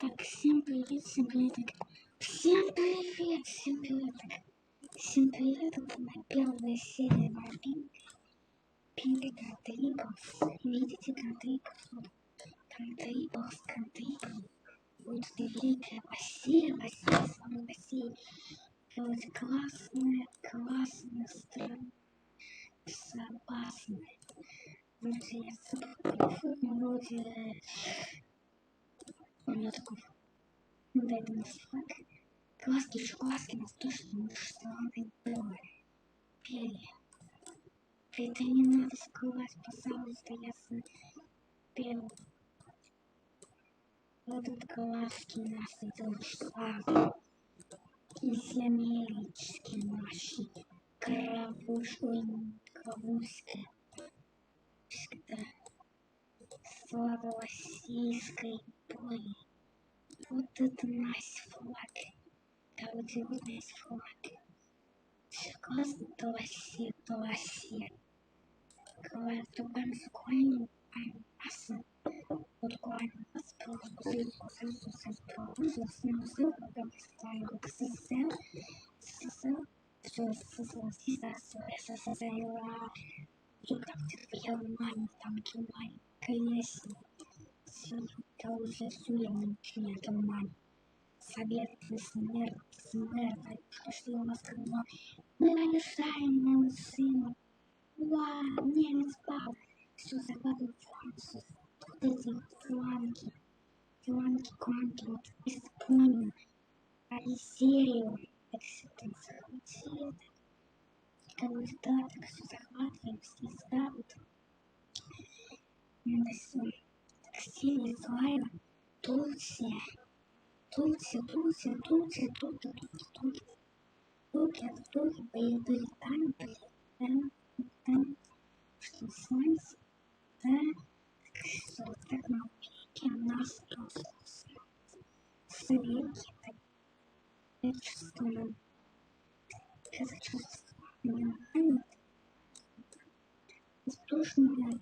Всем привет, всем привет, всем привет, всем привет, всем привет, это моя первая серия Warping. Пинг Контрибус, видите Контрибус, Контрибус, вот великая Россия, самая Россия, вот классная страна, безопасная, вроде я забыл, вроде, у меня такой, да это наш флаг. Глазки нас точно мужественные было. Перья. Это не надо скрывать, пожалуйста, я спел. Вот тут глазки нас идут славы. Иземерические наши. Кровушка. Всегда. Слава российской боли. Вот это наш флаг. Короче, вот наш флаг. Классно, то Россия. Говорят, другим склонен, аса. Буквально Советы смерти, что у нас когда мы решаем нам сына. Уа, немец пал, все захватывает Француз. Вот эти фланги, вот исполнено. А и серию, так все там захватили. Короче, да, так все захватываем, все ставят. Это все. Так серия слайда. Турция, что солнце, да, что так на пике нас просто советки, это чувство нормально, воздушные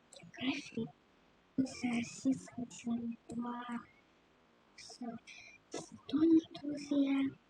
фотографии, российского телевидения, все, Тони, друзья.